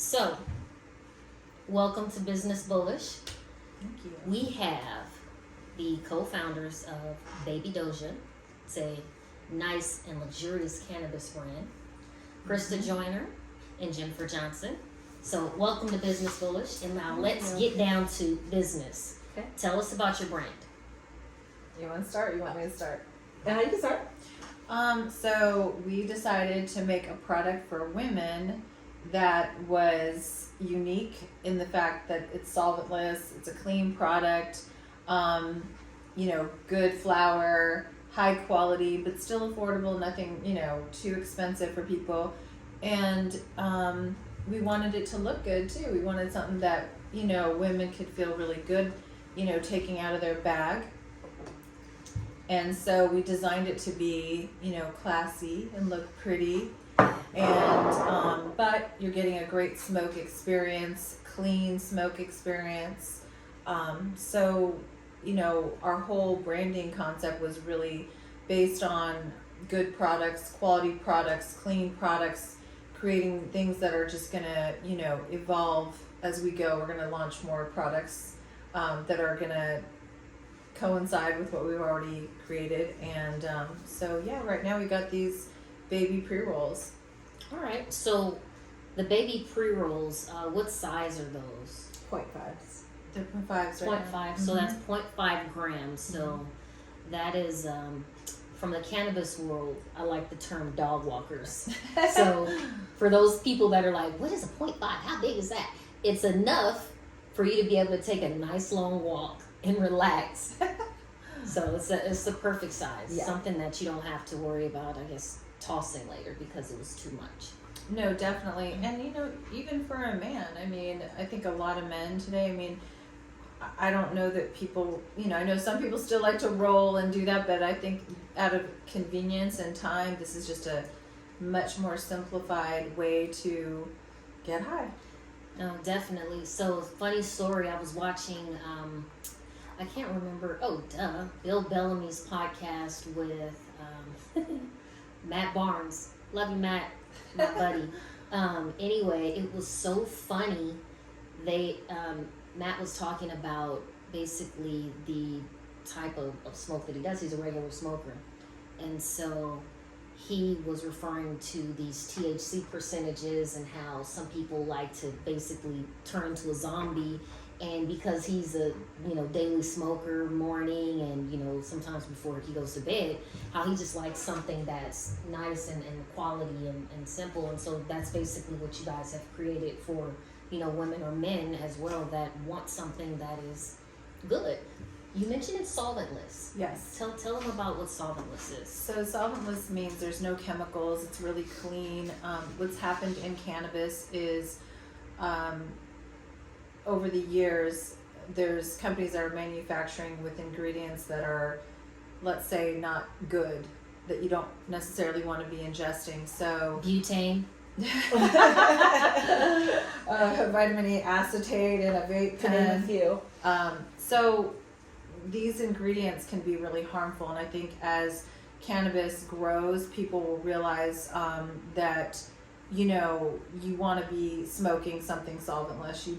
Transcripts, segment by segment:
So, welcome to Business Bullish. Thank you. We have the co-founders of Baby Dojah. It's a nice and luxurious cannabis brand. Krista Joyner and Jennifer Johnson. So, welcome to Business Bullish. And now let's get down to business. Okay. Tell us about your brand. You want to start? You want me to start? You can start. So we decided to make a product for women that was unique in the fact that it's solventless, it's a clean product, good flower, high quality, but still affordable, nothing, too expensive for people. And we wanted it to look good too. We wanted something that, women could feel really good, taking out of their bag. And so we designed it to be, classy and look pretty. And, but you're getting a great smoke experience, clean smoke experience. So, our whole branding concept was really based on good products, quality products, clean products, creating things that are just going to, evolve as we go. We're going to launch more products that are going to coincide with what we've already created. And right now we got these baby pre-rolls. All right. So, the baby pre-rolls, what size are those? 0.5s. They're 0.5s right now. 0.5. So that's 0.5 grams. So that is from the cannabis world. I like the term dog walkers. So for those people that are like, what is a 0.5? How big is that? It's enough for you to be able to take a nice long walk and relax. So it's the perfect size. Yeah. Something that you don't have to worry about, I guess, tossing later because it was too much. No, definitely. And, even for a man, I think a lot of men today, I don't know that people, I know some people still like to roll and do that, but I think out of convenience and time, this is just a much more simplified way to get high. No, definitely. So, funny story, I was watching, I can't remember, Bill Bellamy's podcast with Matt Barnes. Love you, Matt, my buddy. Anyway, it was so funny. Matt was talking about basically the type of smoke that he does. He's a regular smoker. And so he was referring to these THC percentages and how some people like to basically turn into a zombie. And because he's a, daily smoker morning and, sometimes before he goes to bed, how he just likes something that's nice and quality and simple. And so that's basically what you guys have created for, women or men as well that want something that is good. You mentioned it's solventless. Yes. Tell them about what solventless is. So solventless means there's no chemicals. It's really clean. What's happened in cannabis is over the years, there's companies that are manufacturing with ingredients that are, let's say, not good, that you don't necessarily want to be ingesting. So Butane. Vitamin E acetate and a vape To name a pen. few. So these ingredients can be really harmful, and I think as cannabis grows, people will realize that you want to be smoking something solventless. You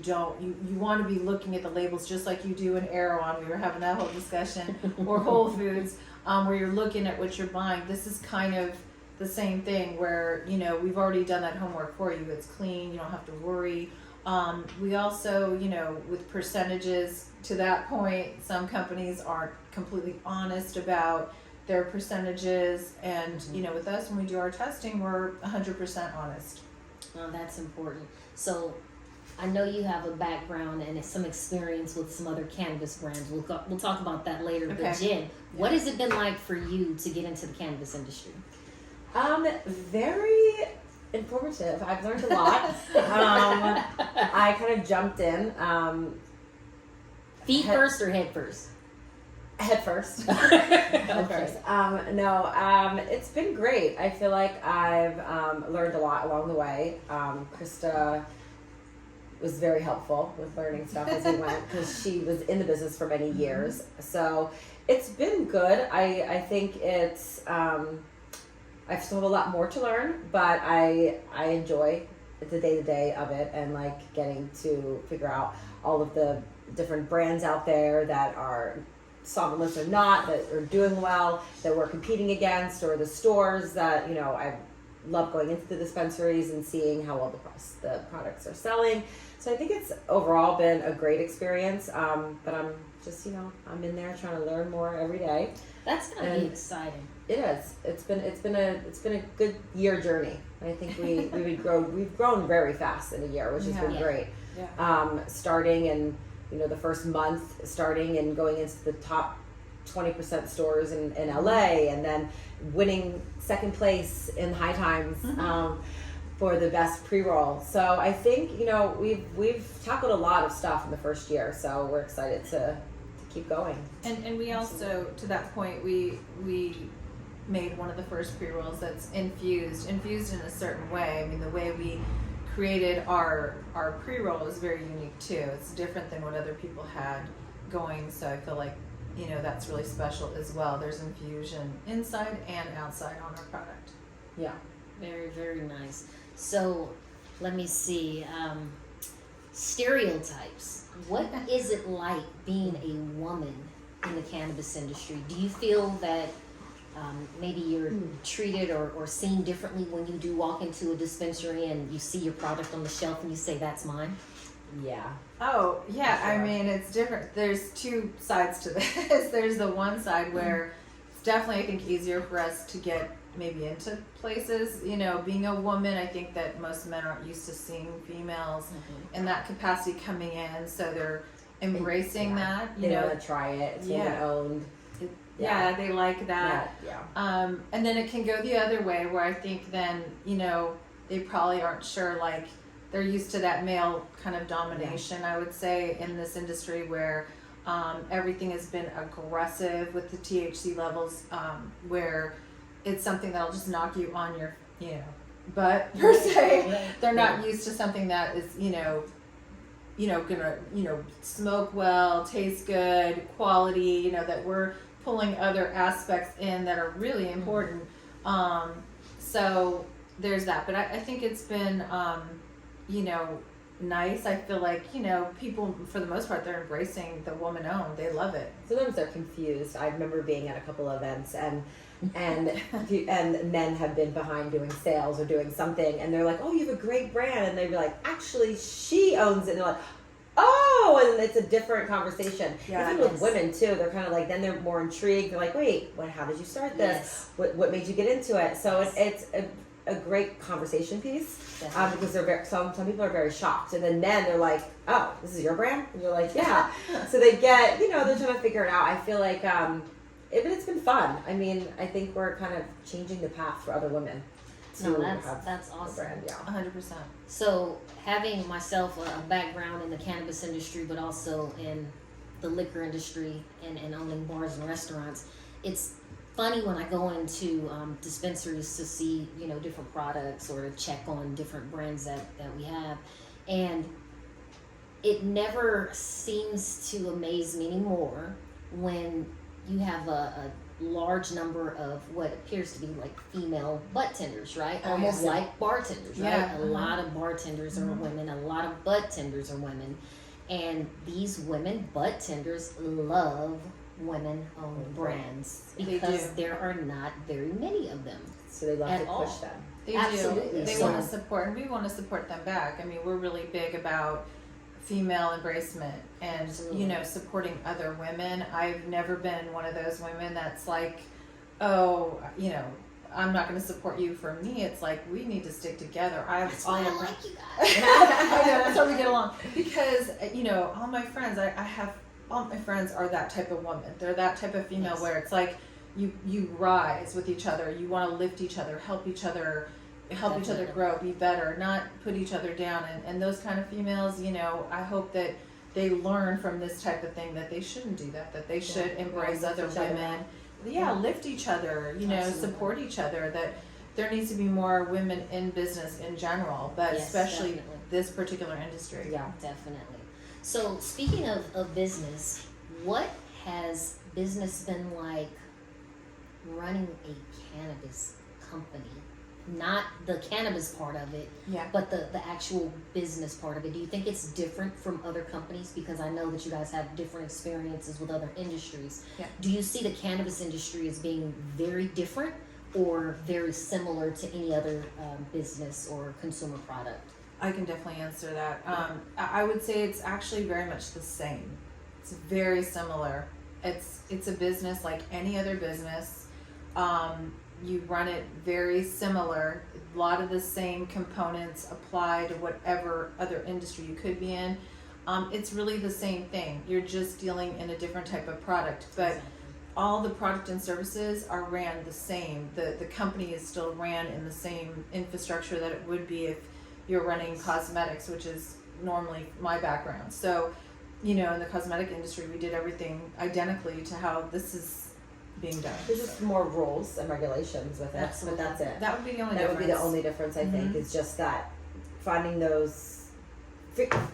want to be looking at the labels just like you do in Erewhon. We were having that whole discussion, or Whole Foods, where you're looking at what you're buying. This is kind of the same thing where we've already done that homework for you. It's clean. You don't have to worry. We also, with percentages to that point, some companies aren't completely honest about their percentages. And, with us, when we do our testing, we're 100% honest. Oh, that's important. So I know you have a background and some experience with some other cannabis brands. We'll talk about that later. Okay. But Jen, what has it been like for you to get into the cannabis industry? Very informative. I've learned a lot. I kind of jumped in. Feet first or head first? Head first. Okay. First. It's been great. I feel like I've learned a lot along the way. Krista was very helpful with learning stuff as we went because she was in the business for many years. So it's been good. I think it's I still have a lot more to learn, but I enjoy the day-to-day of it, and like getting to figure out all of the different brands out there that are solventless or not, that are doing well, that we're competing against, or the stores that, you know, I love going into the dispensaries and seeing how well the products are selling. So I think it's overall been a great experience, but I'm just, you know, I'm in there trying to learn more every day. That's gonna be exciting. It is. It's been a good year journey. I think we've grown very fast in a year, which has been great. Yeah. Starting in, you know, the first month, starting and going into the top 20% stores in LA, and then winning second place in High Times for the best pre-roll. So I think, you know, we've tackled a lot of stuff in the first year, so we're excited to keep going. And we also, to that point, we made one of the first pre-rolls that's infused in a certain way. I mean, the way we created our pre-roll is very unique too. It's different than what other people had going, so I feel like, you know, that's really special as well. There's infusion inside and outside on our product. Yeah. Very, very nice. So let me see. Stereotypes. What is it like being a woman in the cannabis industry? Do you feel that maybe you're treated or seen differently when you do walk into a dispensary and you see your product on the shelf and you say, that's mine? Yeah. Oh, yeah. Sure. I mean, it's different. There's two sides to this. There's the one side where it's definitely, I think, easier for us to get maybe into places. You know, being a woman, I think that most men aren't used to seeing females in that capacity coming in, so they're embracing that. You They know, want to try it. It's Yeah. woman-owned. yeah, they like that. Yeah. And then it can go the other way, where I think then, you know, they probably aren't sure, like, they're used to that male kind of domination, I would say, in this industry where everything has been aggressive with the THC levels, where it's something that'll just knock you on your, you know, butt, per se. They're not used to something that is, you know, gonna, you know, smoke well, taste good, quality, you know, that we're pulling other aspects in that are really important. So there's that. But I think it's been, you know, nice. I feel like, you know, people, for the most part, they're embracing the woman-owned. They love it. Sometimes they're confused. I remember being at a couple of events and men have been behind doing sales or doing something, and they're like, oh, you have a great brand, and they'd be like, actually she owns it, and they're like, oh, and it's a different conversation. Yeah, Even with women too, they're kind of like, then they're more intrigued. They're like, wait, how did you start this? What made you get into it? So it's a great conversation piece, because they're some people are very shocked, and then they're like, oh, this is your brand, and you're like, yeah. So they get, you know, they're trying to figure it out. I feel like but it's been fun. I mean, I think we're kind of changing the path for other women. No, that's awesome. Brand, yeah. 100%. So having myself a background in the cannabis industry, but also in the liquor industry and owning bars and restaurants, it's funny when I go into dispensaries to see, you know, different products or to check on different brands that we have, and it never seems to amaze me anymore when you have a large number of what appears to be like female butt tenders, right? Oh, Almost yeah. like bartenders, right? Yeah. A lot of bartenders are women, a lot of butt tenders are women, and these women butt tenders love women-owned brands because there are not very many of them. So they love At to all. push them. They Absolutely. do. They So- want to support, and we want to support them back. I mean, we're really big about female embracement and, Absolutely. you know, supporting other women. I've never been one of those women that's like, oh, you know, I'm not going to support you for me. It's like, we need to stick together. That's why I like you guys. I know, that's how we get along. Because, you know, all my friends, I have, all my friends are that type of woman. They're that type of female where it's like, you rise with each other. You want to lift each other, help each other grow, be better, not put each other down. And those kind of females, you know, I hope that they learn from this type of thing that they shouldn't do that they should embrace lift other each other women. up. Yeah, lift each other, you know, Absolutely. support each other. That there needs to be more women in business in general, but Yes, especially definitely. this particular industry. Yeah. Definitely. So speaking of business, what has business been like running a cannabis company not the cannabis part of it, Yeah. but the actual business part of it. Do you think it's different from other companies? Because I know that you guys have different experiences with other industries. Yeah. Do you see the cannabis industry as being very different or very similar to any other business or consumer product? I can definitely answer that. I would say it's actually very much the same. It's very similar. It's a business like any other business. You run it very similar. A lot of the same components apply to whatever other industry you could be in. It's really the same thing. You're just dealing in a different type of product, but all the product and services are ran the same. The company is still ran in the same infrastructure that it would be if you're running cosmetics, which is normally my background. So, in the cosmetic industry, we did everything identically to how this is being done. There's just more rules and regulations with it, Absolutely. but that's it. That would be the only That difference. would be the only difference, I think, is just that finding those,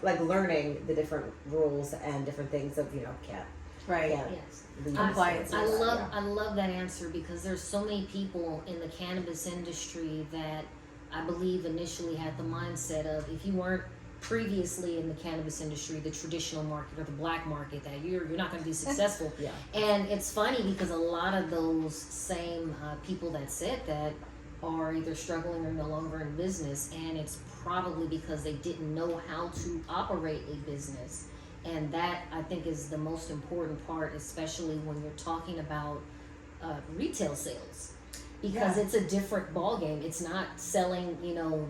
like learning the different rules and different things of, can't Right. Yes. leave Compliance. I this, love yeah. I love that answer because there's so many people in the cannabis industry that I believe initially had the mindset of if you weren't previously in the cannabis industry, the traditional market or the black market, that you're not going to be successful. Yeah. And it's funny because a lot of those same people that said that are either struggling or no longer in business, and it's probably because they didn't know how to operate a business. And that, I think, is the most important part, especially when you're talking about retail sales. Because it's a different ballgame. It's not selling,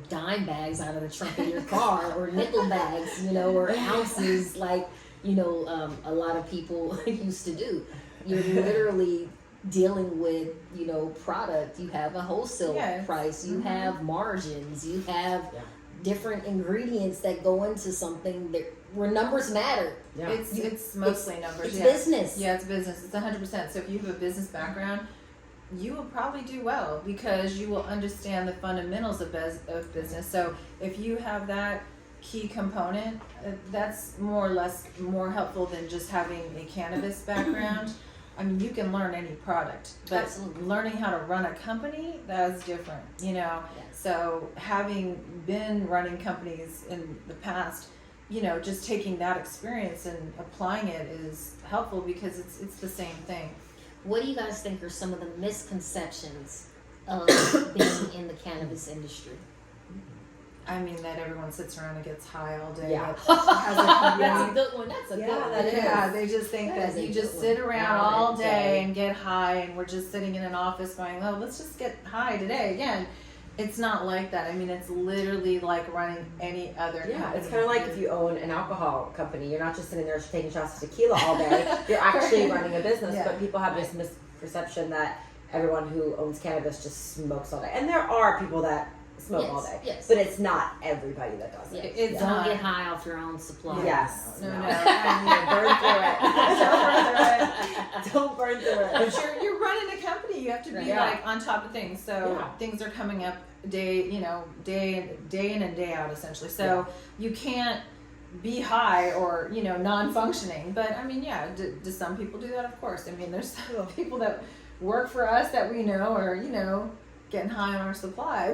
dime bags out of the trunk of your car or nickel bags, or ounces like, a lot of people used to do. You're literally dealing with, product. You have a wholesale price. You have margins. You have different ingredients that go into something where numbers matter. Yeah. It's mostly numbers. It's business. Yeah, it's business. It's 100%. So if you have a business background, you will probably do well because you will understand the fundamentals of business. So if you have that key component, that's more or less more helpful than just having a cannabis background. I mean, you can learn any product, but Absolutely. learning how to run a company, that's different, Yes. So having been running companies in the past, just taking that experience and applying it is helpful because it's the same thing. What do you guys think are some of the misconceptions of being in the cannabis industry? I mean, that everyone sits around and gets high all day. Yeah. That's a good one. That's a good one. that is. Yeah, they just think That that is a you good just one. sit around All all day. day and get high, and we're just sitting in an office going, "Oh, let's just get high today." Again, it's not like that. I mean, it's literally like running any other Yeah, company. it's kind of like if you own an alcohol company, you're not just sitting there taking shots of tequila all day, you're actually running a business, Yeah. but people have this misperception that everyone who owns cannabis just smokes all day. And there are people that smoke all day, Yes. but it's not everybody that does it. It's Don't not. get high off your own supply. Yes. No. Don't burn through it. But you're running a company. You have to be Yeah. like on top of things. So Yeah. things are coming up day in and day out essentially. So you can't be high or non-functioning. But I mean, yeah, do some people do that? Of course. I mean, there's people that work for us that we know are getting high on our supply.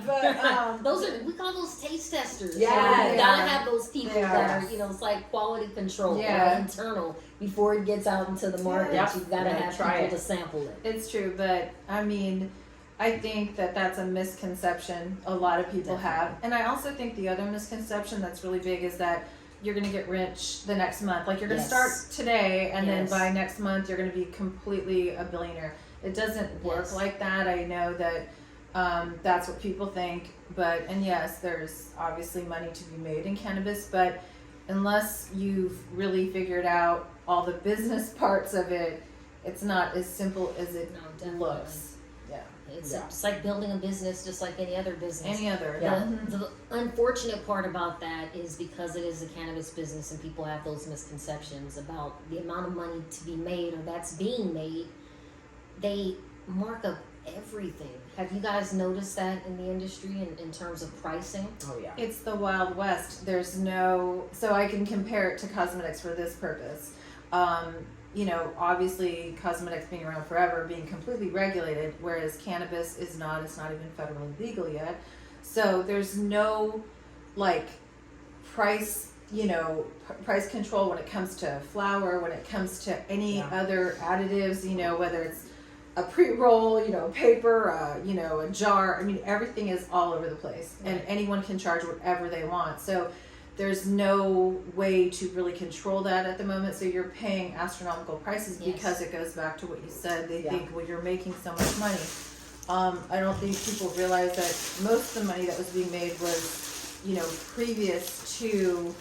But We call those taste testers. Yeah, You gotta have those people They that are. are, it's like quality control Yeah. or internal before it gets out into the market. Yeah. You've gotta Yeah, have try people it. to sample it. it's true. But I mean, I think that that's a misconception a lot of people have. And I also think the other misconception that's really big is that you're going to get rich the next month. Like you're going to Yes. start today and then Yes. by next month you're going to be completely a billionaire. It doesn't work Yes. like that. I know that that's what people think. And yes, there's obviously money to be made in cannabis, but unless you've really figured out all the business parts of it, it's not as simple as it No, definitely. looks. Yeah. It's like building a business just like any other business. Any other. Yeah. The unfortunate part about that is because it is a cannabis business and people have those misconceptions about the amount of money to be made or that's being made, they mark up everything. Have you guys noticed that in the industry in terms of pricing? Oh yeah. It's the Wild West. So I can compare it to cosmetics for this purpose. obviously cosmetics being around forever, being completely regulated, whereas cannabis is not. It's not even federally legal yet. So there's no like price, price control when it comes to flour, when it comes to any other additives, whether it's a pre-roll, paper, a jar. I mean, everything is all over the place, and anyone can charge whatever they want. So there's no way to really control that at the moment. So you're paying astronomical prices because it goes back to what you said. They think, well, you're making so much money. I don't think people realize that most of the money that was being made was, previous to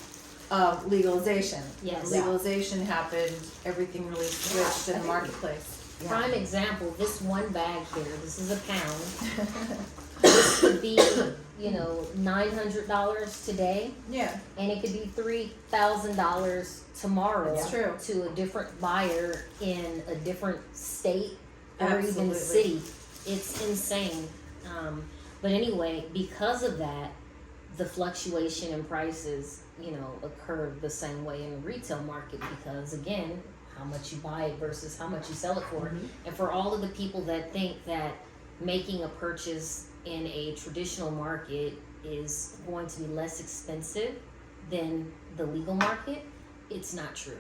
legalization. Yes. Legalization happened, everything really switched in the marketplace. Prime example, this one bag here, this is a pound. This could be, $900 today. Yeah. And it could be $3,000 tomorrow. That's true. To a different buyer in a different state or Absolutely. even city. It's insane. But anyway, because of that, the fluctuation in prices, occur the same way in the retail market because, again, how much you buy it versus how much you sell it for. Mm-hmm. And for all of the people that think that making a purchase in a traditional market is going to be less expensive than the legal market, it's not true.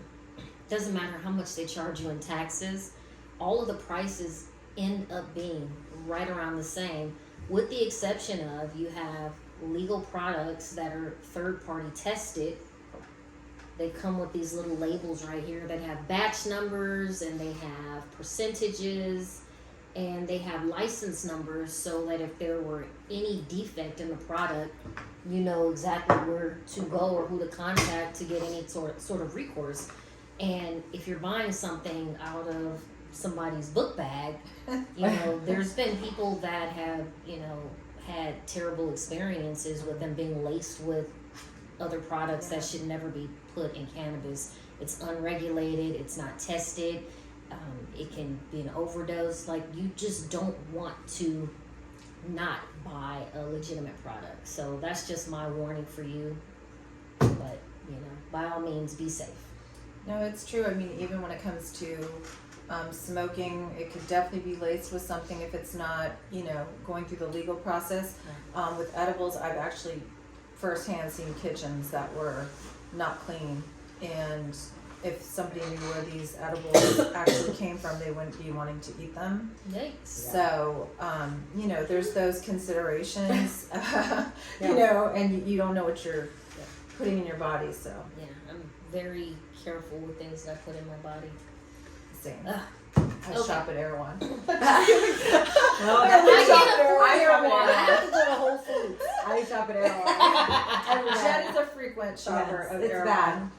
Doesn't matter how much they charge you in taxes, all of the prices end up being right around the same, with the exception of you have legal products that are third-party tested. They come with these little labels right here that have batch numbers, and they have percentages, and they have license numbers, so that if there were any defect in the product, you know exactly where to go or who to contact to get any sort of recourse. And if you're buying something out of somebody's book bag, there's been people that have, had terrible experiences with them being laced with other products that should never be put in cannabis. It's unregulated, it's not tested, it can be an overdose. Like, you just don't want to not buy a legitimate product. So that's just my warning for you. But, by all means, be safe. No, it's true. I mean, even when it comes to smoking, it could definitely be laced with something if it's not, going through the legal process. With edibles, I've actually firsthand seen kitchens that were not clean, and if somebody knew where these edibles actually came from, they wouldn't be wanting to eat them. Yikes. So, there's those considerations, and you don't know what you're putting in your body, so. Yeah, I'm very careful with things that I put in my body. Same. I shop at Erewhon. I have to go to Whole Foods. I shop at Erewhon. Jen is a frequent shopper of it's Erewhon. Bad.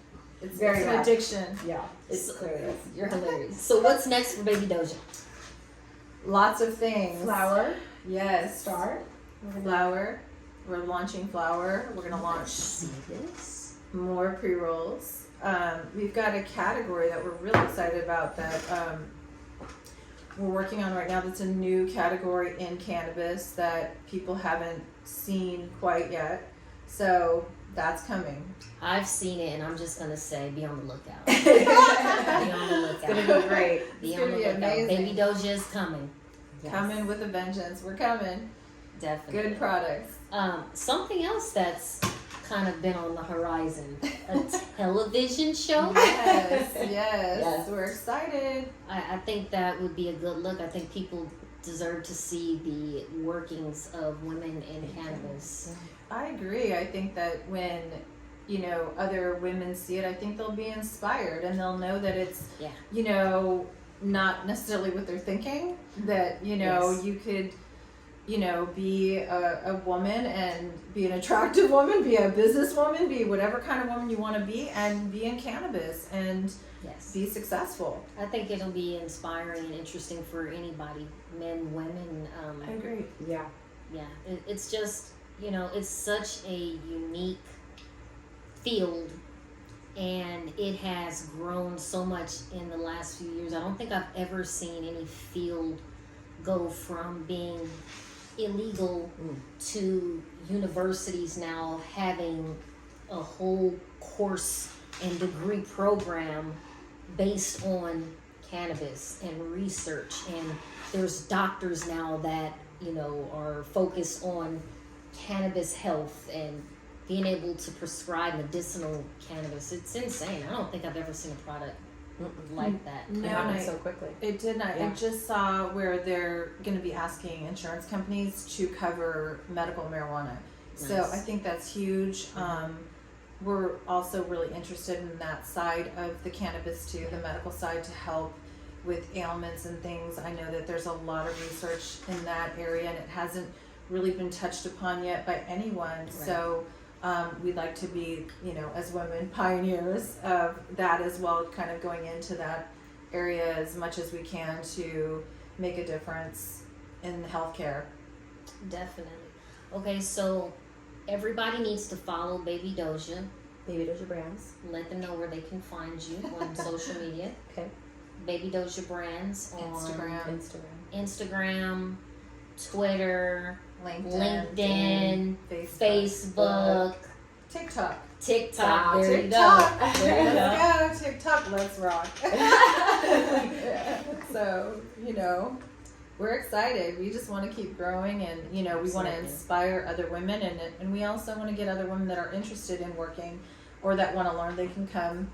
It's very an bad. addiction. Yeah, it's hilarious. You're hilarious. So what's next for Baby Dojah? Lots of things. Flour. Yes. Start. Flour. We're launching flour. We're going to launch this. more pre-rolls. We've got a category that we're really excited about that we're working on right now. That's a new category in cannabis that people haven't seen quite yet. So that's coming. I've seen it, and I'm just going to say, be on the lookout. Be on the lookout. It's going to be great. Be It's on gonna the be lookout. amazing. Baby Dojah is coming. Yes. Coming with a vengeance. We're coming. Definitely. Good products. Something else that's kind of been on the horizon, a television show. Yes. We're excited. I think that would be a good look. I think people deserve to see the workings of women in cannabis. I agree. I think that when, other women see it, I think they'll be inspired, and they'll know that it's, not necessarily what they're thinking, that, Yes. you could, be a woman and be an attractive woman, be a businesswoman, be whatever kind of woman you want to be, and be in cannabis and Yes. be successful. I think it'll be inspiring and interesting for anybody, men, women. I agree. Yeah. Yeah, it's just, it's such a unique field, and it has grown so much in the last few years. I don't think I've ever seen any field go from being illegal to universities now having a whole course and degree program, based on cannabis and research, and there's doctors now that are focused on cannabis health and being able to prescribe medicinal cannabis. It's insane. I don't think I've ever seen a product like that. No, It happened so quickly. It did not. Yeah. I just saw where they're going to be asking insurance companies to cover medical marijuana. So Nice. I think that's huge. We're also really interested in that side of the cannabis too, the medical side, to help with ailments and things. I know that there's a lot of research in that area, and it hasn't really been touched upon yet by anyone. Right. So we'd like to be, as women, pioneers of that as well, kind of going into that area as much as we can to make a difference in healthcare. Definitely. Okay, so everybody needs to follow Baby Dojah. Baby Dojah Brands. Let them know where they can find you on social media. Okay. Baby Dojah Brands on Instagram, Instagram, Twitter, LinkedIn, Facebook, TikTok. TikTok. There TikTok. you go. There you go. Let's go. TikTok, let's rock. So, we're excited. We just want to keep growing, and, we want to Absolutely. inspire other women, and we also want to get other women that are interested in working or that want to learn. They can come,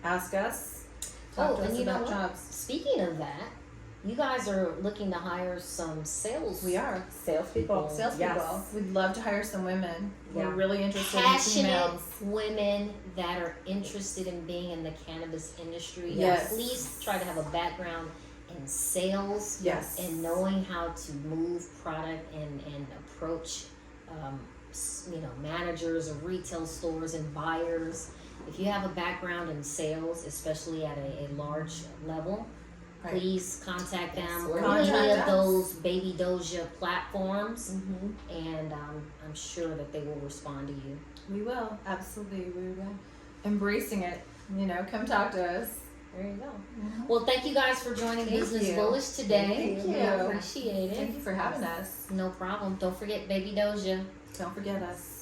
ask us, talk to us and you know about what? jobs. Speaking of that, you guys are looking to hire some sales. We are. Salespeople. Salespeople. Yes. We'd love to hire some women. Yeah. We're really interested Passionate in females. women that are interested in being in the cannabis industry. Yes. Please try to have a background in sales. Yes. And knowing how to move product and approach, managers of retail stores and buyers. If you have a background in sales, especially at a large level, Right. please contact them Yes, on any contact of us. those Baby Dojah platforms, Mm-hmm. and I'm sure that they will respond to you. We will. Absolutely. We will. Embracing it. Come talk to us. There you go. Well, thank you guys for joining Thank Business you. Bullish today. Thank We you. appreciate it. Thank you for having us. No problem. Don't forget Baby Dojah. Don't forget us.